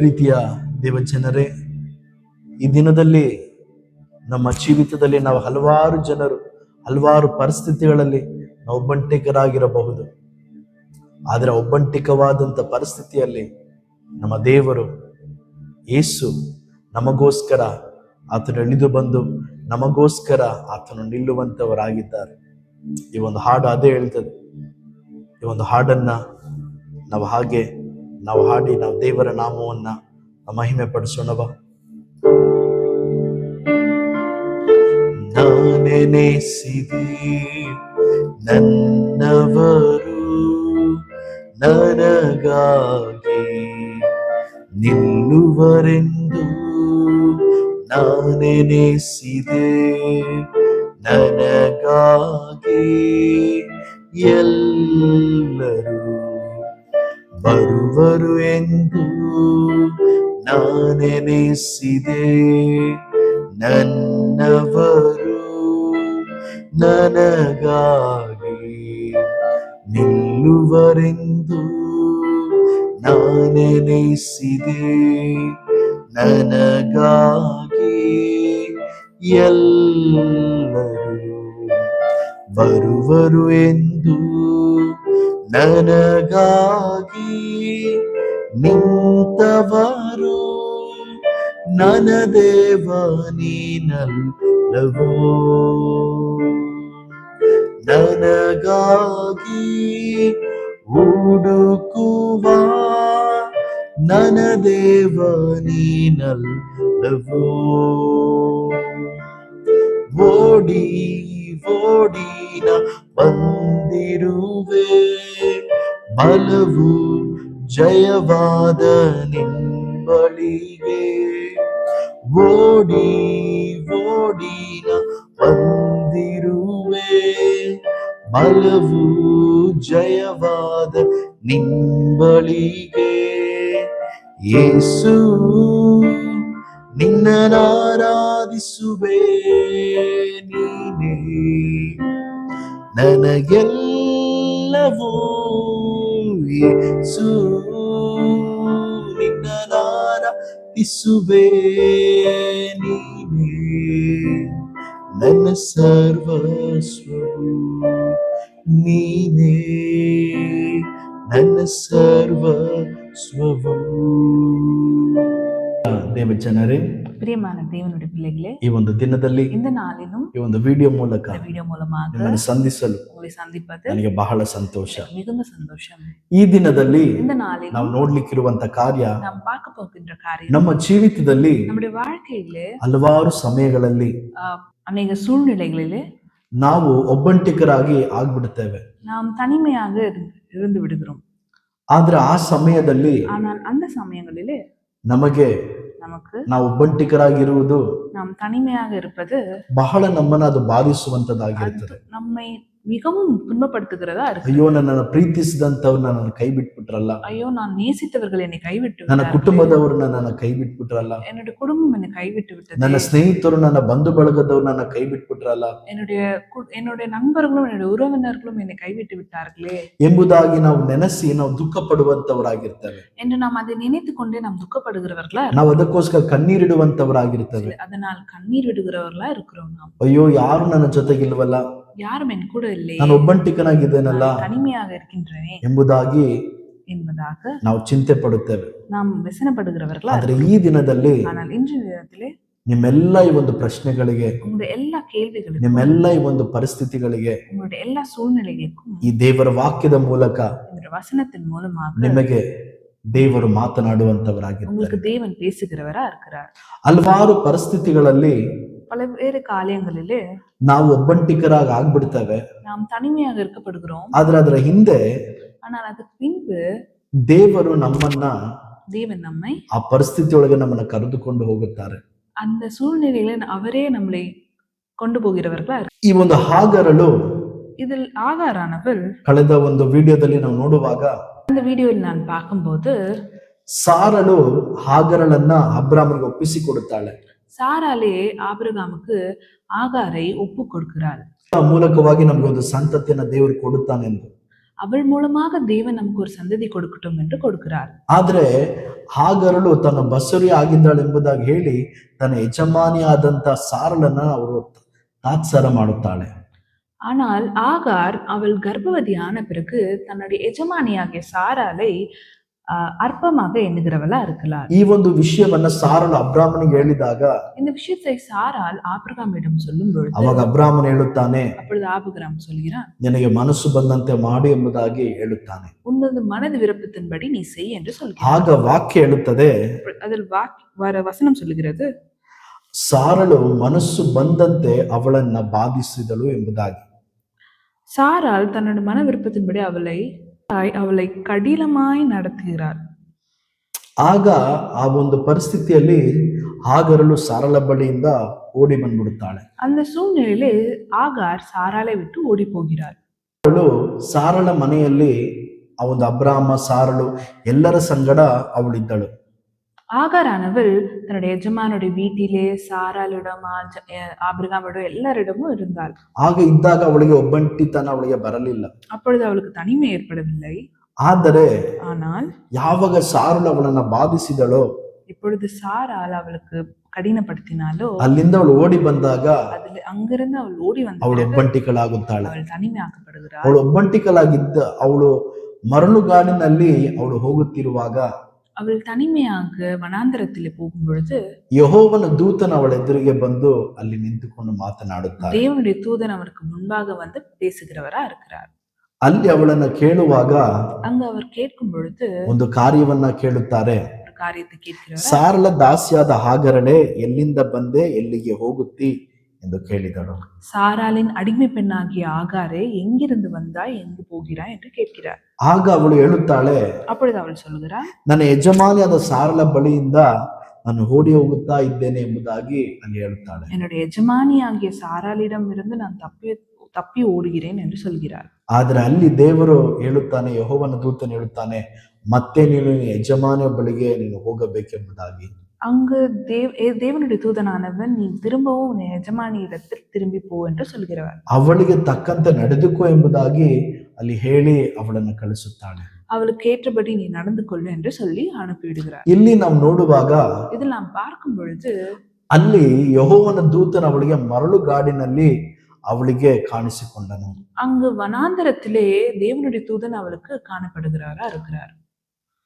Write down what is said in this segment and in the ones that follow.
ಪ್ರೀತಿಯ ದೇವಜನರೇ, ಈ ದಿನದಲ್ಲಿ ನಮ್ಮ ಜೀವಿತದಲ್ಲಿ ನಾವು ಹಲವಾರು ಜನರು ಹಲವಾರು ಪರಿಸ್ಥಿತಿಗಳಲ್ಲಿ ನಾವು ಒಬ್ಬಂಟಿಗರಾಗಿರಬಹುದು. ಆದರೆ ಒಬ್ಬಂಟಿಕವಾದಂಥ ಪರಿಸ್ಥಿತಿಯಲ್ಲಿ ನಮ್ಮ ದೇವರು ಯೇಸು ನಮಗೋಸ್ಕರ ಆತನು ಇಳಿದು ಬಂದು ನಮಗೋಸ್ಕರ ಆತನು ನಿಲ್ಲುವಂತವರಾಗಿದ್ದಾರೆ. ಈ ಒಂದು ಹಾಡು ಅದೇ ಹೇಳ್ತದೆ. ಈ ಒಂದು ಹಾಡನ್ನ ನಾವು ಹಾಡಿ ನಾವು ದೇವರ ನಾಮವನ್ನ ಮಹಿಮೆ ಪಡಿಸೋಣವ. ನಾನೆನೆಸಿದೆ ನನ್ನವರು ನನಗಾಗಿ ನಿಲ್ಲುವರೆಂದು, ನಾನೆನೆಸಿದೆ ನನಗಾಗಿ ಎಲ್ಲರೂ ಬರುವರು ಎಂದು, ನಾನೆನೆಸಿದೆ ನನ್ನವರು ನನಗಾಗಿ ನಿಲ್ಲುವರೆಂದು, ನಾನೆನೆಸಿದೆ ನನಗಾಗಿ ಎಲ್ಲರೂ ಬರುವರು ಎಂದು, ನನಗಾಗಿ ನಿಂತವರು ನನ್ನ ದೇವ ನೀನಲ್ಲವೋ, ನನಗಾಗಿ ಹುಡುಕುವ ನನ್ನ ದೇವ ನೀನಲ್ಲವೋ. ಓಡಿ ಓಡಿನ ಬಂದಿರುವೆ, ಬಲವು ಜಯವಾದ ನಿಂಬಳಿಗೆ. ಓಡಿ ಓಡಿನ ಬಂದಿರುವೆ, ಬಲವು ಜಯವಾದ ನಿಂಬಳಿಗೆ. ಯೇಸು ನಿನ್ನನಾರಾಧಿಸುವೆ, ನೀನೇ ನನಗೆಲ್ಲವೂ. ಯೇಸು ನಿನ್ನನಾರಾಧಿಸುವೆ, ನೀನೇ ನನ್ನ ಸರ್ವಸ್ವವು, ನೀನೇ ನನ್ನ ಸರ್ವಸ್ವವು. ದೇವಜನರೇ, பிரியமான தேவனுடைய பிள்ளைகளே, ಈ ಒಂದು ದಿನದಲ್ಲಿ இந்த நாளிலும் ಈ ಒಂದು ವಿಡಿಯೋ ಮೂಲಕ ನಿಮ್ಮನ್ನು ಸಂಧಿಸಲು ಸಂಧಿಪದು ನನಗೆ ಬಹಳ ಸಂತೋಷ. மிகுந்த சந்தோஷம். ಈ ದಿನದಲ್ಲಿ இந்த நாளிலும் ನಾವು ನೋಡ್ಲಿಕ್ಕಿರುವಂತ ಕಾರ್ಯ, நாம் பார்க்க போகின்ற காரியம், ನಮ್ಮ ಜೀವಿತದಲ್ಲಿ நம்முடைய வாழ்க்கையிலே ಹಲವಾರು ಸಮಯಗಳಲ್ಲಿ ಅನೇಕ சூழ்நிலைகளிலே ನಾವು ಒಬ್ಬಂಟಿಗರಾಗಿ ಆಗ್ಬಿಡುತ್ತೇವೆ. நாம் தனிமையாக இருந்து விடுகிறோம். ಆದ್ರೆ ಆ ಸಮಯದಲ್ಲಿ, ஆனால் அந்த சமயங்களிலே ನಮಗೆ ನಾವು ಒಬ್ಬಂಟಿಗರಾಗಿರುವುದು, நாம் தனிமையாக இருப்பது ಬಹಳ ನಮ್ಮನ್ನ ಅದು ಬಾಧಿಸುವಂತದ್ದಾಗಿರುತ್ತದೆ. நம்மை மிகவும் துன்பப்படுத்துகிறதா இருக்கு. ಅಯ್ಯೋ, ನನ್ನನ್ನು ಪ್ರೀತಿಸಿದಂತವ್ರು ನನ್ನನ್ನು ಕೈ ಬಿಟ್ಬಿಟ್ರಲ್ಲ, ஐயோ நான் நேசித்தவர்கள் என்னை கைவிட்டு ನನ್ನ ಕುಟುಂಬದವರು ನನ್ನನ್ನು ಕೈ ಬಿಟ್ಬಿಟ್ರಲ್ಲ, என்னுடைய குடும்பம் என்னை கைவிட்டு விட்டது, ನನ್ನ ಸ್ನೇಹಿತರು ನನ್ನ ಬಂಧು ಬಳಗದವ್ರು ನನ್ನ ಕೈ ಬಿಟ್ಬಿಟ್ರಲ್ಲ, என்னுடைய நண்பர்களும் என்னுடைய உறவினர்களும் என்னை கைவிட்டு விட்டார்களே ಎಂಬುದಾಗಿ ನಾವು ನೆನೆಸಿ ನಾವು ದುಃಖ ಪಡುವಂತವರಾಗಿರ್ತೇವೆ. என்று நாம் அதை நினைத்து கொண்டே நாம் துக்கப்படுகிறவர்களா, ನಾವು ಅದಕ್ಕೋಸ್ಕರ ಕಣ್ಣೀರಿಡುವಂತವರಾಗಿರ್ತೇವೆ. அதனால் கண்ணீர் விடுகிறவர்களா இருக்கிறோம். நாம் ಅಯ್ಯೋ, ಯಾರು ನನ್ನ ಜೊತೆಗಿಲ್ವಲ್ಲ, யாரும் என் கூட இல்லை, ನಾನು ಒಬ್ಬಂಟಿಕನಾಗಿದ್ದೇನಲ್ಲ தனிமையாக இருக்கின்றேனே ಎಂಬುದಾಗಿ என்பதாக ನಾವು ಚಿಂತೆ ಪಡುತ್ತೇವೆ. நாம் ವ್ಯಸನப்படுகிறவர்களா. ಆದ್ರೆ ಈ ದಿನದಲ್ಲಿ, ஆனால் இன்றைய தினத்திலே ನಿಮ್ಮೆಲ್ಲ ಈ ಒಂದು ಪ್ರಶ್ನೆಗಳಿಗೆ, உங்களுடைய எல்லா கேள்விகளுக்கும், ನಿಮ್ಮೆಲ್ಲ ಈ ಒಂದು ಪರಿಸ್ಥಿತಿಗಳಿಗೆ உங்களுடைய எல்லா சூழ்நிலைகளுக்கும் ಈ ದೇವರ ವಾಕ್ಯದ ಮೂಲಕ, இந்த வசனத்தின் மூலமாக ನಿಮಗೆ ದೇವರು ಮಾತನಾಡುವಂತವರಾಗಿರ್ತಾರೆ. உங்களுக்கு தேவன் பேசுகிறவரா இருக்கிறார். ಹಲವಾರು ಪರಿಸ್ಥಿತಿಗಳಲ್ಲಿ பல்வேறு காரியங்களிலே ನಾವು ಒಬ್ಬಂಟಿಗರಾಗಿ ಆಗ್ಬಿಡ್ತೇವೆ, நாம் தனிமையாக இருக்கப்படுகிறோம். ಆದ್ರೆ ಅದರ ಹಿಂದೆ ஆனால் அதுக்கு பின்பு ದೇವರು ನಮ್ಮನ್ನ தேவன் நம்மை ಆ ಪರಿಸ್ಥಿತಿಯೊಳಗೆ ನಮ್ಮನ್ನ ಕರೆದುಕೊಂಡು ಹೋಗುತ್ತಾರೆ. அந்த சூழ்நிலையில அவரೇ நம்மளை கொண்டு போகிறவர்களா. ಈ ಒಂದು ಹಾಗರಳು, இதில் ஆகாரானவள், ಕಳೆದ ಒಂದು ವಿಡಿಯೋದಲ್ಲಿ ನಾವು ನೋಡುವಾಗ அந்த வீடியோவில் நான் பார்க்கும்போது ಸಾರಳು ಹಾಗರಳನ್ನ ಅಬ್ರಾಮನಿಗೆ ಒಪ್ಪಿಸಿಕೊಡುತ್ತಾಳೆ. சாராலே ஆபிரகாமுக்கு ஆகாரை ஒப்பு கொடுக்கிறாள். ಮೂಲಕವಾಗಿ ನಮಗೆ ಒಂದು ಸಂತತಿಯನ್ನ ದೇವರು ಕೊಡುತ್ತಾನೆಂದು. அவள் மூலமாக தேவன் நமக்கு ஒரு சந்ததி கொடுக்கட்டும் என்று கொடுக்கிறார். ಆದ್ರೆ ಹಾಗರಳು ತನ್ನ ಬಸರಿ ಆಗಿದ್ದಾಳೆ ಎಂಬುದಾಗಿ ಹೇಳಿ ತನ್ನ ಯಜಮಾನಿಯಾದಂತ ಸಾರಳನ್ನ ಅವರು ತಾತ್ಸಾರ ಮಾಡುತ್ತಾಳೆ. ஆனால் ஆகார் அவள் கர்ப்பவதியான பிறகு தன்னுடைய எஜமானியாகிய சாராலை அற்பமாக எண்ணுகிறவளா இருக்கலாம். ಈ ಒಂದು ವಿಷಯವನ್ನ ಸಾರಳು ಅಬ್ರಾಮನಿಗೆ ಹೇಳಿದಾಗ இந்த விஷயத்தை சாரால் ஆபிரகாமிடம் சொல்லும் பொழுது ಅವಾಗ ಅಬ್ರಾಮನ್ ಹೇಳುತ್ತಾನೆ, அப்பொழுது ஆபிரகாம் சொல்கிறான், ನಿನಗೆ ಮನಸ್ಸು ಬಂದಂತೆ ಮಾಡು ಎಂಬುದಾಗಿ ಹೇಳುತ್ತಾನೆ. உன்னது மனது விருப்பத்தின்படி நீ செய் என்று சொல்கிறான். ಆಗ ವಾಕ್ಯ ಹೇಳುತ್ತದೆ, அதில் வசனம் சொல்லுகிறது, ಸಾರಳು ಮನಸ್ಸು ಬಂದಂತೆ ಅವಳನ್ನ ಬಾಧಿಸಿದಳು ಎಂಬುದಾಗಿ. சாரால் தன்னோட மன விருப்பத்தின்படி அவளை கடினமாய் நடத்துகிறார். ಆಗ ಆ ಒಂದು ಪರಿಸ್ಥಿತಿಯಲ್ಲಿ ಹಾಗರಳು ಸಾರಳ ಬಳಿಯಿಂದ ಓಡಿ ಬಂದ್ಬಿಡುತ್ತಾಳೆ. அந்த சூழ்நிலையிலே ஆகார் சாராலை விட்டு ஓடி போகிறார். ಅವಳು ಸಾರಳ ಮನೆಯಲ್ಲಿ ಆ ಒಂದು ಅಬ್ರಾಮ ಸಾರಳು ಎಲ್ಲರ ಸಂಗಡ ಅವಳಿದ್ದಳು. ஆகாரானவள் தன்னுடைய எஜமானுடைய வீட்டிலே சாராளிடம் ஆபிரகாமிடம் எல்லாரிடமும் இருந்தாள். ಆಗ ಇದ್ದಾಗ ಅವಳಿಗೆ ಒಬ್ಬಂಟಿತನ ಅವಳಿಗೆ ಬರಲಿಲ್ಲ. அப்பொழுது அவளுக்கு தனிமை ஏற்படவில்லை. ಆದರೆ ஆனால் ಯಾವಾಗ ಸಾರಳು ಅವಳನ್ನ ಬಾಧಿಸಿದಳೋ, இப்பொழுது சாரால் அவளுக்கு கடினப்படுத்தினாலோ, ಅಲ್ಲಿಂದ ಅವಳು ಓಡಿ ಬಂದಾಗ அங்கிருந்து அவள் ஓடி வந்த ಅವಳು ಒಬ್ಬಂಟಿಕಳಾಗುತ್ತಾಳೆ. அவள் தனிமையாக்கப்படுகிறாள். ಅವಳು ಒಬ್ಬಂಟಿಕಳಾಗಿದ್ದ ಅವಳು ಮರಳುಗಾಡಿನಲ್ಲಿ ಅವಳು ಹೋಗುತ್ತಿರುವಾಗ அவள் தனிமையாக வனாந்தரத்திலே போகும் பொழுது ಯೆಹೋವನ ದೂತನ ಅವಳ ಎದುರಿಗೆ ಬಂದು ಅಲ್ಲಿ ನಿಂತುಕೊಂಡು ಮಾತನಾಡುತ್ತಾರೆ. தேவனுடைய தூதன் அவருக்கு முன்பாக வந்து பேசுகிறவரா இருக்கிறார். ಅಲ್ಲಿ ಅವಳನ್ನ ಕೇಳುವಾಗ அங்க அவர் கேட்கும் பொழுது ಒಂದು ಕಾರ್ಯವನ್ನ ಕೇಳುತ್ತಾರೆ. ஒரு காரியத்தை கேட்கிறார். ಸಾರಳ ದಾಸಿಯಾದ ಹಾಗರಳೆ ಎಲ್ಲಿಂದ ಬಂದೆ, ಎಲ್ಲಿಗೆ ಹೋಗುತ್ತಿ ಎಂದು ಕೇಳಿದಳು. சாராலின் அடிமை பெண்ணாகிய ஆகாரே, எங்கிருந்து வந்தாய், எங்கு போகிறாய் என்று கேட்கிறார். ಆಗ ಅವಳು ಹೇಳುತ್ತಾಳೆ, அப்பொழுது அவள் சொல்கிறார், ನನ್ನ ಯಜಮಾನಿಯಾದ ಸಾರಳ ಬಳಿಯಿಂದ ನಾನು ಓಡಿ ಹೋಗುತ್ತಾ ಇದ್ದೇನೆ ಎಂಬುದಾಗಿ ಅಲ್ಲಿ ಹೇಳುತ್ತಾಳೆ. என்னுடைய எஜமானியாகிய சாராலிடம் இருந்து நான் தப்பி ஓடுகிறேன் என்று சொல்கிறார். ಆದ್ರೆ ಅಲ್ಲಿ ದೇವರು ಹೇಳುತ್ತಾನೆ, ಯೆಹೋವನ ದೂತನು ಹೇಳುತ್ತಾನೆ, ಮತ್ತೆ ನೀನು ಯಜಮಾನಿಯ ಬಳಿಗೆ ನೀನು ಹೋಗಬೇಕೆಂಬುದಾಗಿ. அங்கு தேவனுடைய தூதனானவன் நீ திரும்பவும் உன் எஜமானி இடத்தில் திரும்பி போ என்று சொல்கிறவர். ಅವಳಿಗೆ ತಕ್ಕಂತೆ ನಡೆದುಕೋ ಎಂಬುದಾಗಿ ಅಲ್ಲಿ ಹೇಳಿ ಅವಳನ್ನು ಕಳಿಸುತ್ತಾಳೆ. அவளுக்கு ஏற்றபடி நீ நடந்து கொள்ளு என்று சொல்லி அனுப்பிவிடுகிறார். ಇಲ್ಲಿ ನಾವು ನೋಡುವಾಗ இதில் நாம் பார்க்கும் பொழுது ಅಲ್ಲಿ ಯೆಹೋವನ ದೂತನು ಅವಳಿಗೆ ಮರಳುಗಾಡಿನಲ್ಲಿ ಅವಳಿಗೆ ಕಾಣಿಸಿಕೊಂಡನು. அங்கு வனாந்தரத்திலே தேவனுடைய தூதன் அவளுக்கு காணப்படுகிறாரா இருக்கிறார்.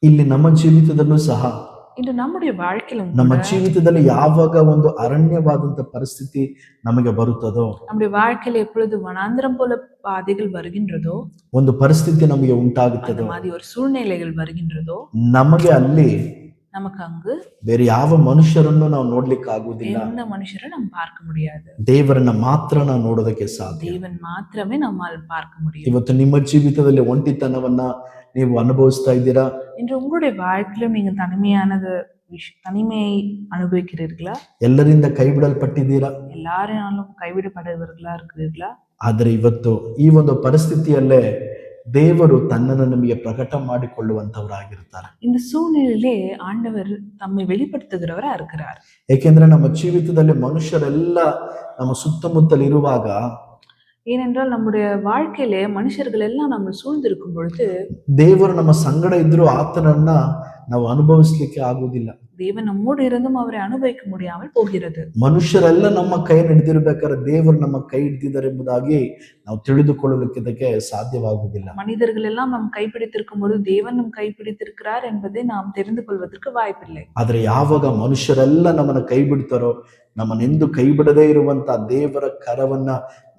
ಇಲ್ಲಿ ನಮ್ಮ ಜೀವಿತದಲ್ಲೂ ಸಹ, இன்று நம்முடைய வாழ்க்கையிலும் ನಮ್ಮ ಜೀವಿತದಲ್ಲಿ ಯಾವಾಗ ಒಂದು ಅರಣ್ಯವಾದಂತ ಪರಿಸ್ಥಿತಿ ನಮಗೆ ಬರುತ್ತದೋ, நம்முடைய வாழ்க்கையில எப்பொழுது வனாந்தரம் போல பாதைகள் வருகின்றதோ, ಒಂದು ಪರಿಸ್ಥಿತಿ ನಮಗೆ அந்த ಉಂಟಾಗುತ್ತದೋ, மாதிரி ஒரு சூழ்நிலைகள் வருகின்றதோ, ನಮಗೆ ಅಲ್ಲಿ நமக்கு அங்கு ಬೇರೆ ಯಾವ ಮನುಷ್ಯರನ್ನು ನಾವು ನೋಡ್ಲಿಕ್ಕೆ ಆಗುವುದಿಲ್ಲ. எந்த மனுஷரை நம்ம பார்க்க முடியாது. ದೇವರನ್ನ ಮಾತ್ರ ನಾವು ನೋಡೋದಕ್ಕೆ ಸಾಧ್ಯ. தேவன் மாத்திரமே நம்மால் பார்க்க முடியும். ಇವತ್ತು ನಿಮ್ಮ ಜೀವಿತದಲ್ಲಿ ಒಂಟಿತನವನ್ನ ನೀವು ಅನುಭವಿಸ್ತಾ ಇದ್ದೀರಾ? இன்று உங்களுடைய வாழ்க்கையிலும் நீங்க தனிமையை அனுபவிக்கிறீர்களா? ಎಲ್ಲರಿಂದ ಕೈ ಬಿಡಲ್ಪಟ್ಟಿದ್ದೀರಾ? எல்லாராலும் கைவிடப்படுவர்களா இருக்கிறீர்களா? ಆದ್ರೆ ಇವತ್ತು ಈ ಒಂದು ಪರಿಸ್ಥಿತಿಯಲ್ಲೇ ದೇವರು ತನ್ನನ್ನು ನಮಗೆ ಪ್ರಕಟ ಮಾಡಿಕೊಳ್ಳುವಂತವರಾಗಿರ್ತಾರೆ. இந்த சூழ்நிலையிலே ஆண்டவர் தம்மை வெளிப்படுத்துகிறவரா இருக்கிறார். ಏಕೆಂದ್ರೆ ನಮ್ಮ ಜೀವಿತದಲ್ಲಿ ಮನುಷ್ಯರೆಲ್ಲ ನಮ್ಮ ಸುತ್ತಮುತ್ತಲು ಇರುವಾಗ, ஏனென்றால் நம்முடைய வாழ்க்கையிலே மனுஷர்கள் எல்லாம் நம்ம சூழ்ந்திருக்கும் பொழுது ದೇವರು ನಮ್ಮ ಸಂಗಡ ಇದ್ರೂ ಆತನನ್ನ ನಾವು ಅನುಭವಿಸ್ಲಿಕ್ಕೆ ಆಗುವುದಿಲ್ಲ. தேவன் நம்மோடு இருந்தும் அவரை அனுபவிக்க முடியாமல் போகிறது. ಮನುಷ್ಯರೆಲ್ಲ ನಮ್ಮ ಕೈ ಹಿಡಿದಿರ್ಬೇಕಾದ್ರೆ ದೇವರು ನಮ್ಮ ಕೈ ಹಿಡಿದಿದ್ದಾರೆ ಎಂಬುದಾಗಿ ನಾವು ತಿಳಿದುಕೊಳ್ಳಲಿಕ್ಕೆ ಇದಕ್ಕೆ ಸಾಧ್ಯವಾಗುವುದಿಲ್ಲ. மனிதர்கள் எல்லாம் நம் கைப்பிடித்திருக்கும் பொழுது தேவன் நம் கைப்பிடித்திருக்கிறார் என்பதை நாம் தெரிந்து கொள்வதற்கு வாய்ப்பில்லை. ಆದ್ರೆ ಯಾವಾಗ ಮನುಷ್ಯರೆಲ್ಲ ನಮ್ಮನ್ನ ಕೈ ಬಿಡ್ತಾರೋ, ನಮ್ಮನ್ನೆಂದು ಕೈ ಬಿಡದೇ ಇರುವಂತ ದೇವರ ಕರವನ್ನ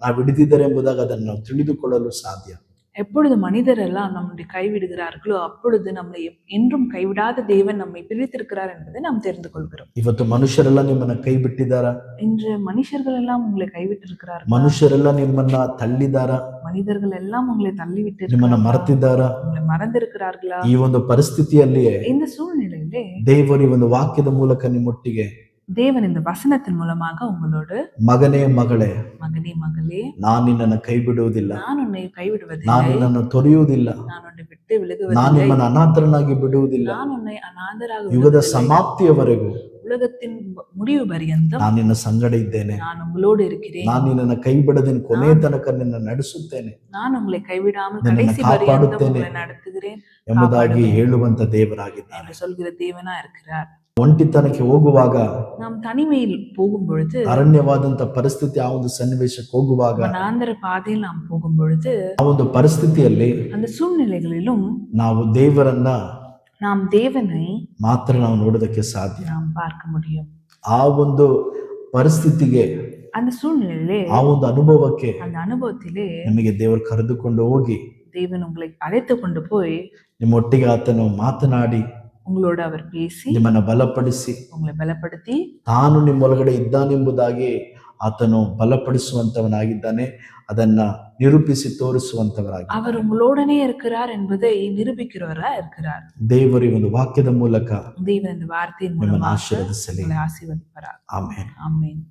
ನಾವು ಹಿಡಿದಿದ್ದಾರೆ ಎಂಬುದಾಗಿ ಅದನ್ನು ನಾವು ತಿಳಿದುಕೊಳ್ಳಲು ಸಾಧ್ಯ. எப்பொழுது மனிதர் எல்லாம் நம்முடைய கைவிடுகிறார்களோ அப்பொழுது நம்மை என்றும் கைவிடாத தேவன் நம்மை பிரித்திருக்கிறார் என்பதை நாம் தெரிந்து கொள்கிறோம். ಇವತ್ತು ಮನುಷ್ಯರೆಲ್ಲ ನಿಮ್ಮನ್ನ ಕೈ ಬಿಟ್ಟಿದ್ದಾರಾ? இன்று மனுஷர்கள் எல்லாம் உங்களை கைவிட்டிருக்கிறார்கள். ಮನುಷ್ಯರೆಲ್ಲ ನಿಮ್ಮನ್ನ ತಳ್ಳಿದಾರಾ? மனிதர்கள் எல்லாம் உங்களை தள்ளிவிட்டு ನಿಮ್ಮನ್ನ ಮರೆತಿದ್ದಾರಾ? உங்களை மறந்திருக்கிறார்களா? ಈ ಒಂದು ಪರಿಸ್ಥಿತಿಯಲ್ಲಿಯೇ இந்த சூழ்நிலையிலே ದೇವರು ಈ ಒಂದು ವಾಕ್ಯದ ಮೂಲಕ ನಿಮ್ಮೊಟ್ಟಿಗೆ, தேவன் இந்த வசனத்தின் மூலமாக உங்களோடு, ಮಗನೇ ಮಗಳೇ, மகனே மகளே, ನಾನು ನಿನ್ನನ್ನು ಕೈ ಬಿಡುವುದಿಲ್ಲ, நான் உன்னை கைவிடுவதில்லை, ನಾನು ನಿನ್ನನ್ನು ತೊರೆಯುವುದಿಲ್ಲ, நான் உன்னை விட்டு ನಾನು விலகுவதில்லை, ನಿಮ್ಮನ್ನು ಅನಾಥರನ್ನಾಗಿ ಬಿಡುವುದಿಲ್ಲ. நான் உன்னை அநாதராக ಯುಗದ விடுவதில்லை. ಸಮಾಪ್ತಿಯವರೆಗೂ உலகத்தின் முடிவு பரியந்தம் ನಾನು ನಿನ್ನ ಸಂಗಡ ಇದ್ದೇನೆ, நான் உங்களோடு இருக்கிறேன். ನಾನು ನಿನ್ನನ್ನು ಕೈ ಬಿಡದೇನೆ, ಕೊನೆ ತನಕ ನಿನ್ನ ನಡೆಸುತ್ತೇನೆ, நான் உங்களை கைவிடாமல் ನಿನ್ನನ್ನು கடைசி பரியந்தம் ಕಾಪಾಡುತ್ತೇನೆ உங்களை நடத்துகிறேன் ಎಂಬುದಾಗಿ ಹೇಳುವಂತ ದೇವರಾಗಿದ್ದಾನೆ. என்று சொல்கிற தேவனா இருக்கிறார். ಒಂಟಿತನಕ್ಕೆ ಹೋಗುವಾಗ, நாம் தனிமையில் போகும் பொழுது, ಅರಣ್ಯವಾದಂತ ಪರಿಸ್ಥಿತಿ, ಆ ಒಂದು ಸನ್ನಿವೇಶಕ್ಕೆ ಹೋಗುವಾಗ, வனாந்தர பாதையில் நாம் போகும் பொழுது, ಆ ಒಂದು ಪರಿಸ್ಥಿತಿಯಲ್ಲಿ அந்த சூழ்நிலைகளிலும் ನಾವು ದೇವರನ್ನ நாம் தேவனை ಮಾತ್ರ ನಾವು ನೋಡೋದಕ್ಕೆ ಸಾಧ್ಯ. நாம் பார்க்க முடியும். ಆ ಒಂದು ಪರಿಸ್ಥಿತಿಗೆ, அந்த சூழ்நிலையிலே, ಆ ಒಂದು ಅನುಭವಕ್ಕೆ அந்த அனுபவத்திலே ನಿಮಗೆ ದೇವರು ಕರೆದುಕೊಂಡು ಹೋಗಿ தேவன் உங்களை அழைத்து கொண்டு போய் ನಿಮ್ಮೊಟ್ಟಿಗೆ ಆತನು ಮಾತನಾಡಿ உங்களோட அவர் பேசி ನಿಮ್ಮನ್ನ ಬಲಪಡಿಸಿ உங்களை பலப்படுத்தி ತಾನು ನಿಮ್ಮೊಳಗಡೆ ಇದ್ದಾನೆಂಬುದಾಗಿ ಆತನು ಬಲಪಡಿಸುವಂತವನಾಗಿದ್ದಾನೆ, ಅದನ್ನ ನಿರೂಪಿಸಿ ತೋರಿಸುವಂತವರಾಗಿ அவர் உங்களோடனே இருக்கிறார் என்பதை நிரூபிக்கிறவரா இருக்கிறார். ದೇವರು ಈ ಒಂದು ವಾಕ್ಯದ ಮೂಲಕ தேவன் இந்த வார்த்தையின் ನಿಮ್ಮನ್ನು மூலமாக ಆಶೀರ್ವದಿಸಲಿ. உங்களை ஆசீர்வதிப்பார். ಆಮೆನ್. ஆமென்.